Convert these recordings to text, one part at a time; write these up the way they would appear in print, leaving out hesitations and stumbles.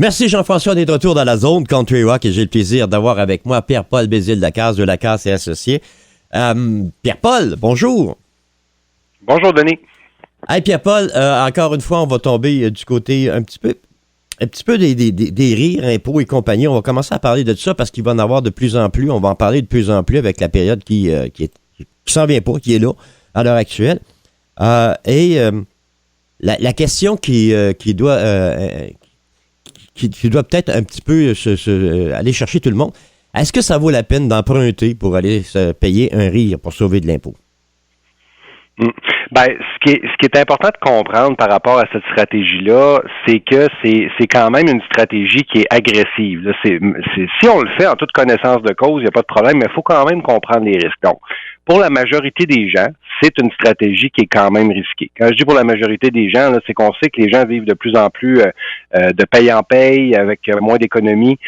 Merci Jean-François d'être retour dans la zone Country Rock et j'ai le plaisir d'avoir avec moi Pierre-Paul Bézile-Lacasse de Lacasse et Associés. Pierre-Paul, bonjour. Bonjour Denis. Hey Pierre-Paul, encore une fois, on va tomber du côté un petit peu des rires, impôts et compagnie. On va commencer à parler de ça parce qu'il va en avoir de plus en plus. On va en parler de plus en plus avec la période qui s'en vient pas, qui est là à l'heure actuelle. La question qui doit peut-être un petit peu aller chercher tout le monde. Est-ce que ça vaut la peine d'emprunter pour aller se payer un rire pour sauver de l'impôt? Ben, ce qui est important de comprendre par rapport à cette stratégie-là, c'est que c'est quand même une stratégie qui est agressive. Là, si on le fait en toute connaissance de cause, il n'y a pas de problème, mais il faut quand même comprendre les risques. Donc, pour la majorité des gens, c'est une stratégie qui est quand même risquée. Quand je dis pour la majorité des gens, là, c'est qu'on sait que les gens vivent de plus en plus de paye en paye, avec moins d'économies.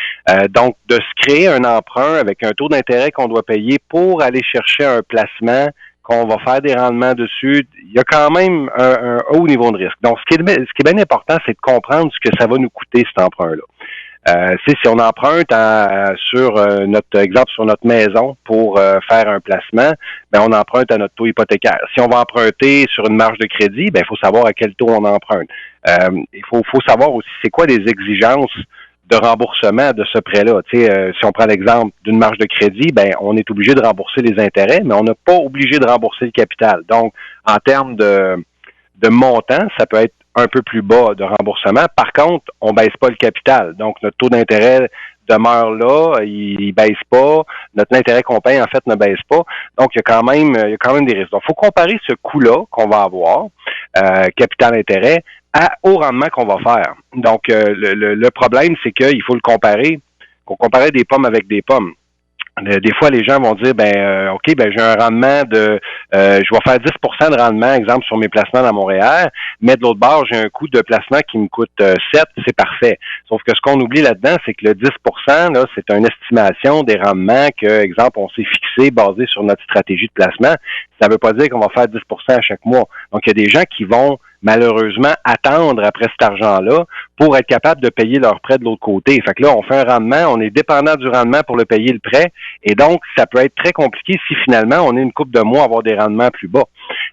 Donc, de se créer un emprunt avec un taux d'intérêt qu'on doit payer pour aller chercher un placement qu'on va faire des rendements dessus, il y a quand même un haut niveau de risque. Donc, ce qui est bien important, c'est de comprendre ce que ça va nous coûter, cet emprunt-là. Si on emprunte sur notre maison pour faire un placement, ben on emprunte à notre taux hypothécaire. Si on va emprunter sur une marge de crédit, ben il faut savoir à quel taux on emprunte. Il faut savoir aussi c'est quoi les exigences de remboursement de ce prêt-là. Si on prend l'exemple d'une marge de crédit, ben on est obligé de rembourser les intérêts, mais on n'est pas obligé de rembourser le capital. Donc, en termes de montant, ça peut être un peu plus bas de remboursement. Par contre, on baisse pas le capital. Donc, notre taux d'intérêt demeure là, il baisse pas. Notre intérêt qu'on paye, en fait, ne baisse pas. Donc, il y a quand même des risques. Donc, il faut comparer ce coût-là qu'on va avoir, capital-intérêt, au rendement qu'on va faire. Donc, le problème, c'est qu'il faut le comparer. Qu'on compare des pommes avec des pommes. Des fois, les gens vont dire, OK, j'ai un rendement je vais faire 10% de rendement, exemple, sur mes placements dans Montréal, mais de l'autre bord, j'ai un coût de placement qui me coûte 7, c'est parfait. Sauf que ce qu'on oublie là-dedans, c'est que le 10%, là, c'est une estimation des rendements que, exemple, on s'est fixé basé sur notre stratégie de placement. Ça ne veut pas dire qu'on va faire 10% à chaque mois. Donc, il y a des gens qui vont malheureusement attendre après cet argent-là pour être capable de payer leur prêt de l'autre côté. Fait que là, on fait un rendement, on est dépendant du rendement pour le payer le prêt, et donc ça peut être très compliqué si finalement on est une couple de mois à avoir des rendements plus bas.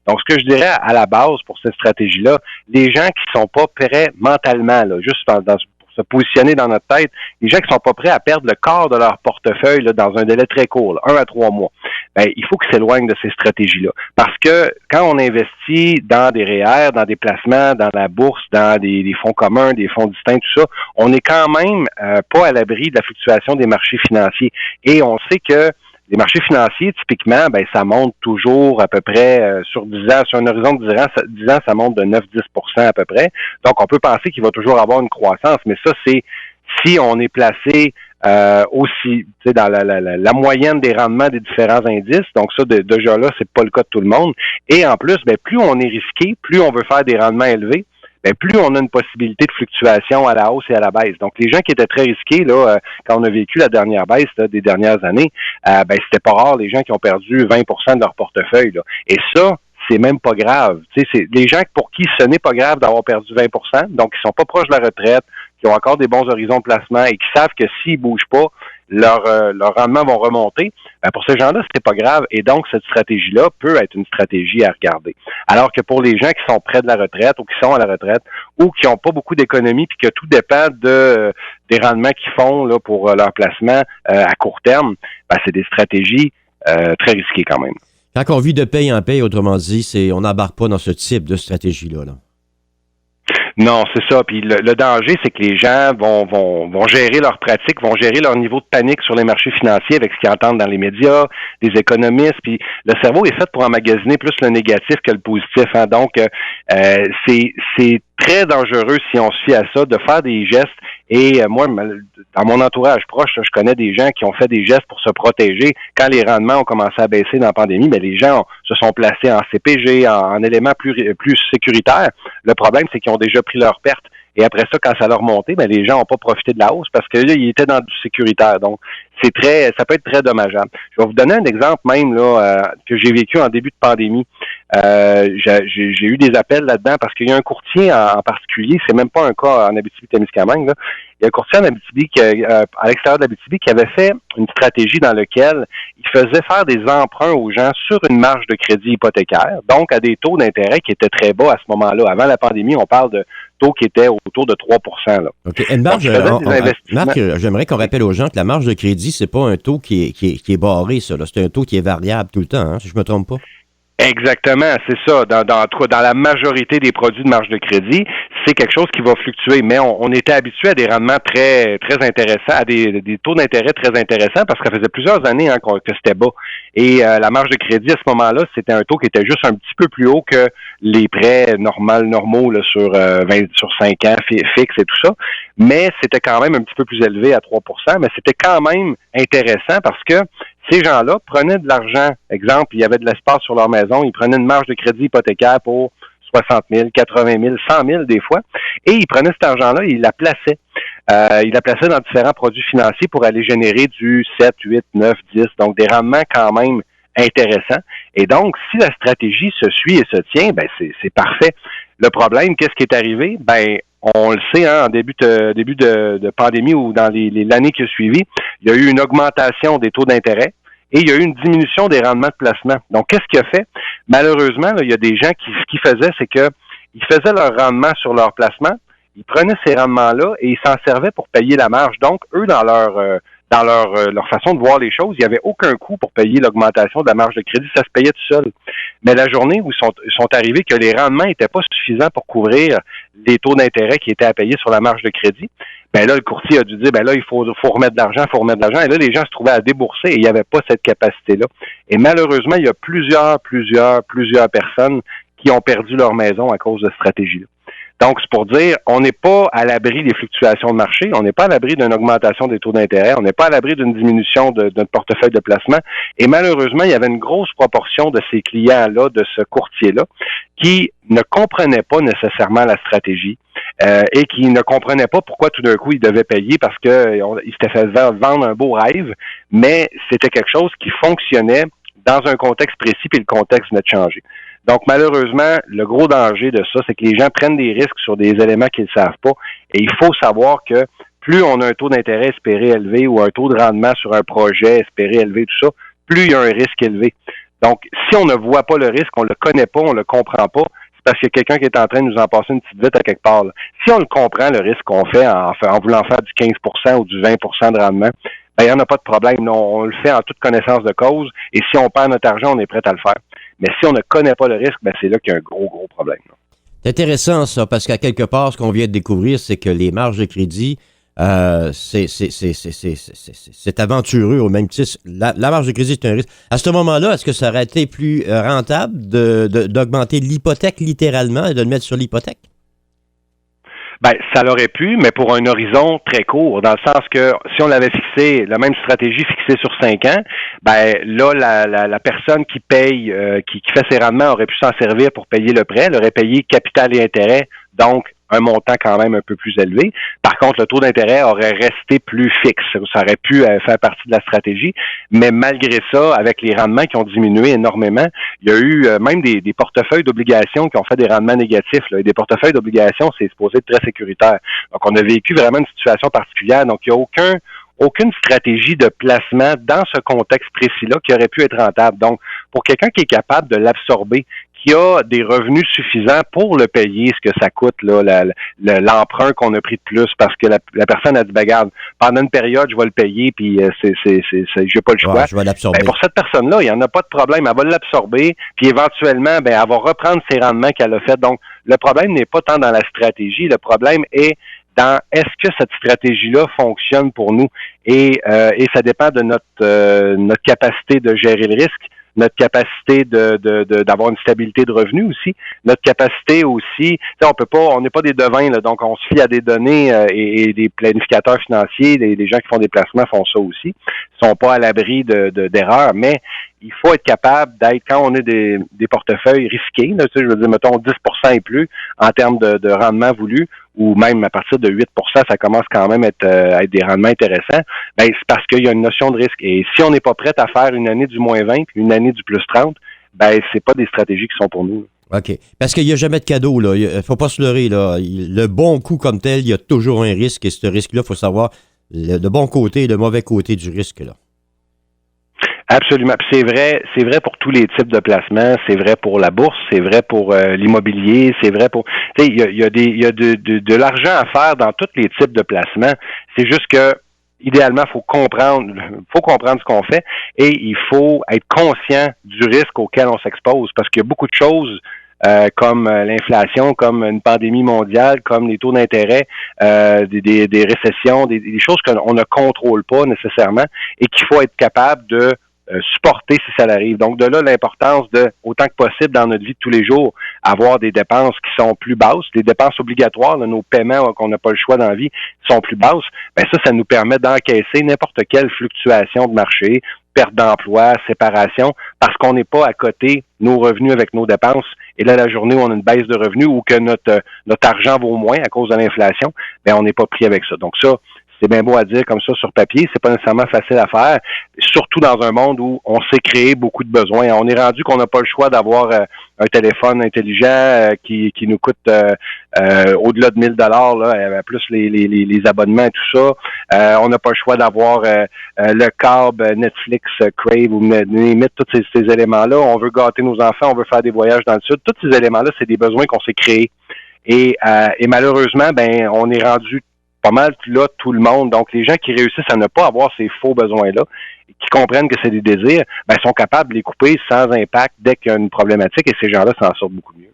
Donc, ce que je dirais à la base pour cette stratégie-là, les gens qui sont pas prêts mentalement, là, juste pour se positionner dans notre tête, les gens qui sont pas prêts à perdre le quart de leur portefeuille là, dans un délai très court, là, 1 à 3 mois, il faut qu'ils s'éloignent de ces stratégies-là. Parce que quand on investit dans des REER, dans des placements, dans la bourse, dans des fonds communs, des fonds distincts, tout ça, on est quand même pas à l'abri de la fluctuation des marchés financiers. Et on sait que les marchés financiers, typiquement, ça monte toujours à peu près sur 10 ans, sur un horizon de 10 ans, ça monte de 9-10% à peu près. Donc, on peut penser qu'il va toujours avoir une croissance, mais ça, c'est si on est placé aussi, dans la moyenne des rendements des différents indices. Donc, ça, déjà là, c'est pas le cas de tout le monde. Et en plus, plus on est risqué, plus on veut faire des rendements élevés, plus on a une possibilité de fluctuation à la hausse et à la baisse. Donc, les gens qui étaient très risqués, là, quand on a vécu la dernière baisse là, des dernières années, c'était pas rare les gens qui ont perdu 20% de leur portefeuille. Là. Et ça, c'est même pas grave. C'est les gens pour qui ce n'est pas grave d'avoir perdu 20%, donc qui sont pas proches de la retraite, qui ont encore des bons horizons de placement et qui savent que s'ils bougent pas, leurs rendements vont remonter. Pour ces gens-là, c'est pas grave. Et donc, cette stratégie-là peut être une stratégie à regarder. Alors que pour les gens qui sont près de la retraite ou qui sont à la retraite ou qui n'ont pas beaucoup d'économies puis que tout dépend des rendements qu'ils font là, pour leur placement à court terme, c'est des stratégies très risquées quand même. Quand on vit de paye en paye, autrement dit, on n'embarque pas dans ce type de stratégie-là. Là. Non, c'est ça. Puis le danger, c'est que les gens vont gérer leurs pratiques, vont gérer leur niveau de panique sur les marchés financiers avec ce qu'ils entendent dans les médias, les économistes. Puis le cerveau est fait pour emmagasiner plus le négatif que le positif. Hein. Donc, c'est très dangereux si on se fie à ça, de faire des gestes. Et moi, dans mon entourage proche, je connais des gens qui ont fait des gestes pour se protéger. Quand les rendements ont commencé à baisser dans la pandémie, les gens se sont placés en CPG, en éléments plus sécuritaires. Le problème, c'est qu'ils ont déjà pris leur perte. Et après ça, quand ça leur montait, les gens n'ont pas profité de la hausse parce que là, ils étaient dans du sécuritaire. Donc, ça peut être très dommageable. Je vais vous donner un exemple même là que j'ai vécu en début de pandémie. J'ai eu des appels là-dedans parce qu'il y a un courtier en particulier, c'est même pas un cas en Abitibi-Témiscamingue, là. il y a un courtier en Abitibi à l'extérieur de l'Abitibi qui avait fait une stratégie dans laquelle il faisait faire des emprunts aux gens sur une marge de crédit hypothécaire, donc à des taux d'intérêt qui étaient très bas à ce moment-là. Avant la pandémie, on parle de taux qui étaient autour de 3 là. OK. Une marge, Marc, j'aimerais qu'on rappelle aux gens que la marge de crédit, c'est pas un taux qui est barré, ça. Là. C'est un taux qui est variable tout le temps, hein, si je me trompe pas. Exactement, c'est ça. Dans la majorité des produits de marge de crédit, c'est quelque chose qui va fluctuer. Mais on était habitué à des rendements très très intéressants, à des taux d'intérêt très intéressants parce que ça faisait plusieurs années que c'était bas. Et la marge de crédit à ce moment-là, c'était un taux qui était juste un petit peu plus haut que les prêts normaux là, sur 5 ans fixes et tout ça. Mais c'était quand même un petit peu plus élevé à 3 mais c'était quand même intéressant parce que ces gens-là prenaient de l'argent. Exemple, il y avait de l'espace sur leur maison, ils prenaient une marge de crédit hypothécaire pour 60 000, 80 000, 100 000 des fois, et ils prenaient cet argent-là et ils la plaçaient. Ils la plaçaient dans différents produits financiers pour aller générer du 7, 8, 9, 10, donc des rendements quand même intéressants. Et donc, si la stratégie se suit et se tient, ben c'est parfait. Le problème, qu'est-ce qui est arrivé? Ben, on le sait, hein, en début de pandémie ou dans l'année qui a suivi, il y a eu une augmentation des taux d'intérêt et il y a eu une diminution des rendements de placement. Donc, qu'est-ce qu'il a fait? Malheureusement, là, il y a des gens qui, ce qu'ils faisaient, c'est que ils faisaient leur rendement sur leur placement, ils prenaient ces rendements-là et ils s'en servaient pour payer la marge. Donc, eux, dans leur façon de voir les choses, il n'y avait aucun coût pour payer l'augmentation de la marge de crédit, ça se payait tout seul. Mais la journée où ils sont arrivés que les rendements n'étaient pas suffisants pour couvrir les taux d'intérêt qui étaient à payer sur la marge de crédit, ben là, le courtier a dû dire, ben là, il faut remettre de l'argent, Et là, les gens se trouvaient à débourser et il n'y avait pas cette capacité-là. Et malheureusement, il y a plusieurs personnes qui ont perdu leur maison à cause de cette stratégie-là. Donc, c'est pour dire, on n'est pas à l'abri des fluctuations de marché, on n'est pas à l'abri d'une augmentation des taux d'intérêt, on n'est pas à l'abri d'une diminution de notre portefeuille de placement. Et malheureusement, il y avait une grosse proportion de ces clients-là, de ce courtier-là, qui ne comprenaient pas nécessairement la stratégie et qui ne comprenaient pas pourquoi tout d'un coup ils devaient payer parce que ils s'étaient fait vendre un beau rêve, mais c'était quelque chose qui fonctionnait dans un contexte précis, puis le contexte venait de changer. Donc, malheureusement, le gros danger de ça, c'est que les gens prennent des risques sur des éléments qu'ils ne savent pas. Et il faut savoir que plus on a un taux d'intérêt espéré élevé ou un taux de rendement sur un projet espéré élevé, tout ça, plus il y a un risque élevé. Donc, si on ne voit pas le risque, on le connaît pas, on le comprend pas, c'est parce qu'il y a quelqu'un qui est en train de nous en passer une petite vite à quelque part. Là. Si on le comprend, le risque qu'on fait en voulant faire du 15 ou du 20 de rendement, ben, il n'y en a pas de problème. Non, on le fait en toute connaissance de cause. Et si on perd notre argent, on est prêt à le faire. Mais si on ne connaît pas le risque, ben c'est là qu'il y a un gros problème. Là. C'est intéressant ça, parce qu'à quelque part, ce qu'on vient de découvrir, c'est que les marges de crédit, c'est aventureux au même titre. La marge de crédit, c'est un risque. À ce moment-là, est-ce que ça aurait été plus rentable d'augmenter l'hypothèque littéralement et de le mettre sur l'hypothèque? Ben, ça l'aurait pu, mais pour un horizon très court, dans le sens que si on l'avait fixé, la même stratégie fixée sur 5 ans, ben là, la personne qui paye, qui fait ses rendements aurait pu s'en servir pour payer le prêt, elle aurait payé capital et intérêt, donc un montant quand même un peu plus élevé. Par contre, le taux d'intérêt aurait resté plus fixe. Ça aurait pu faire partie de la stratégie, mais malgré ça, avec les rendements qui ont diminué énormément, il y a eu même des portefeuilles d'obligations qui ont fait des rendements négatifs. Là. Et des portefeuilles d'obligations, c'est supposé être très sécuritaire. Donc, on a vécu vraiment une situation particulière. Donc, il n'y a aucune stratégie de placement dans ce contexte précis-là qui aurait pu être rentable. Donc, pour quelqu'un qui est capable de l'absorber, qui a des revenus suffisants pour le payer, ce que ça coûte, là, l'emprunt qu'on a pris de plus, parce que la personne a dit, ben, regarde, pendant une période, je vais le payer, puis j'ai pas le choix. Ouais, je vais l'absorber. Ben, pour cette personne-là, il n'y en a pas de problème. Elle va l'absorber, puis éventuellement, ben, elle va reprendre ses rendements qu'elle a fait. Donc, le problème n'est pas tant dans la stratégie, le problème est dans est-ce que cette stratégie-là fonctionne pour nous? Et ça dépend de notre capacité de gérer le risque, notre capacité d'avoir une stabilité de revenus aussi, notre capacité aussi, on n'est pas des devins, là, donc on se fie à des données et des planificateurs financiers, les gens qui font des placements font ça aussi, ils sont pas à l'abri d'erreurs, mais il faut être capable d'être, quand on a des portefeuilles risqués, là, je veux dire, mettons 10% et plus en termes de rendement voulu, ou même à partir de 8%, ça commence quand même à être des rendements intéressants, ben c'est parce qu'il y a une notion de risque. Et si on n'est pas prêt à faire une année du moins 20 puis une année du plus 30, ben c'est pas des stratégies qui sont pour nous. OK. Parce qu'il n'y a jamais de cadeau, là. Il ne faut pas se leurrer, là. Le bon coup comme tel, il y a toujours un risque, et ce risque-là, il faut savoir le bon côté et le mauvais côté du risque, là. Absolument. Puis c'est vrai pour tous les types de placements. C'est vrai pour la bourse, c'est vrai pour l'immobilier, c'est vrai pour. Tu sais, il y a de l'argent à faire dans tous les types de placements. C'est juste que idéalement, faut comprendre ce qu'on fait et il faut être conscient du risque auquel on s'expose parce qu'il y a beaucoup de choses. Comme l'inflation, comme une pandémie mondiale, comme les taux d'intérêt, des récessions, des choses qu'on ne contrôle pas nécessairement et qu'il faut être capable de supporter si ça arrive. Donc, de là, l'importance de, autant que possible dans notre vie de tous les jours, avoir des dépenses qui sont plus basses, des dépenses obligatoires, là, nos paiements qu'on n'a pas le choix dans la vie sont plus basses, ben ça nous permet d'encaisser n'importe quelle fluctuation de marché, perte d'emploi, séparation, parce qu'on n'est pas à côté nos revenus avec nos dépenses. Et là, la journée où on a une baisse de revenus ou que notre argent vaut moins à cause de l'inflation, ben on n'est pas pris avec ça. Donc ça, c'est bien beau à dire comme ça sur papier, c'est pas nécessairement facile à faire, surtout dans un monde où on s'est créé beaucoup de besoins. On est rendu qu'on n'a pas le choix d'avoir un téléphone intelligent qui nous coûte au-delà de 1000 $ là, plus les abonnements et tout ça. On n'a pas le choix d'avoir le câble, Netflix, Crave ou mettre tous ces éléments-là. On veut gâter nos enfants, on veut faire des voyages dans le sud. Tous ces éléments-là, c'est des besoins qu'on s'est créés. Et malheureusement, ben on est rendu pas mal là, tout le monde. Donc, les gens qui réussissent à ne pas avoir ces faux besoins-là, qui comprennent que c'est des désirs, ben, sont capables de les couper sans impact dès qu'il y a une problématique et ces gens-là s'en sortent beaucoup mieux.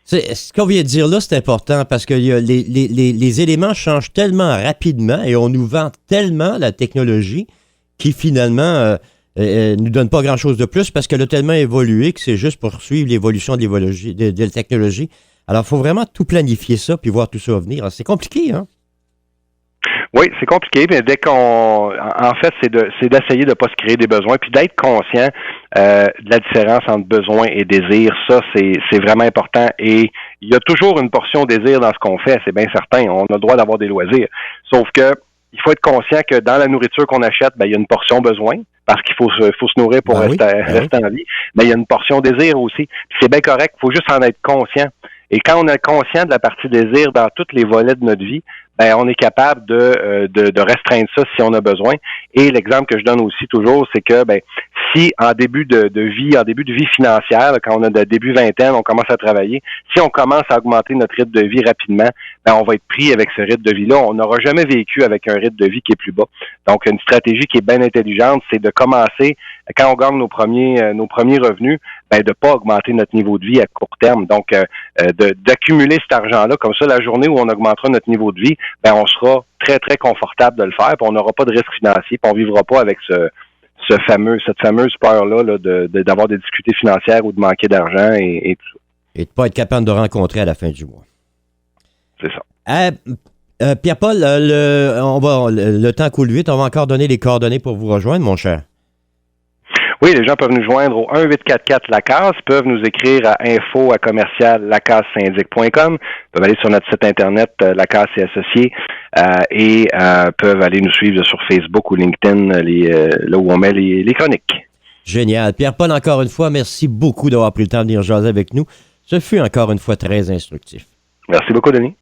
Ce qu'on vient de dire là, c'est important parce que les éléments changent tellement rapidement et on nous vend tellement la technologie qui finalement nous donne pas grand-chose de plus parce qu'elle a tellement évolué que c'est juste pour suivre l'évolution de la technologie. Alors, il faut vraiment tout planifier ça puis voir tout ça venir. Alors, c'est compliqué, hein? Oui, c'est compliqué, mais en fait, c'est d'essayer de ne pas se créer des besoins, puis d'être conscient de la différence entre besoin et désir. Ça, c'est vraiment important. Et il y a toujours une portion désir dans ce qu'on fait, c'est bien certain. On a le droit d'avoir des loisirs. Sauf que il faut être conscient que dans la nourriture qu'on achète, ben il y a une portion besoin, parce qu'il faut se nourrir pour rester en vie. Mais il y a une portion désir aussi. Puis c'est bien correct. Il faut juste en être conscient. Et quand on est conscient de la partie désir dans tous les volets de notre vie, ben on est capable de restreindre ça si on a besoin. Et l'exemple que je donne aussi toujours, c'est que ben si en début de vie financière, quand on a de début vingtaine, on commence à travailler, si on commence à augmenter notre rythme de vie rapidement, ben on va être pris avec ce rythme de vie-là. On n'aura jamais vécu avec un rythme de vie qui est plus bas. Donc, une stratégie qui est bien intelligente, c'est de commencer, quand on gagne nos premiers revenus, ben de pas augmenter notre niveau de vie à court terme. Donc, d'accumuler cet argent-là, comme ça, la journée où on augmentera notre niveau de vie, ben on sera très, très confortable de le faire, puis on n'aura pas de risque financier, puis on vivra pas avec cette fameuse peur-là là, d'avoir des difficultés financières ou de manquer d'argent et tout ça. Et de ne pas être capable de rencontrer à la fin du mois. C'est ça. Pierre-Paul, le temps coule vite. On va encore donner les coordonnées pour vous rejoindre, mon cher. Oui, les gens peuvent nous joindre au 1-844-LACASSE, peuvent nous écrire à info@commercial-lacassesyndic.com, peuvent aller sur notre site internet Lacasse et Associés et peuvent aller nous suivre sur Facebook ou LinkedIn, là où on met les chroniques. Génial. Pierre-Paul, encore une fois, merci beaucoup d'avoir pris le temps de venir jaser avec nous. Ce fut encore une fois très instructif. Merci beaucoup, Denis.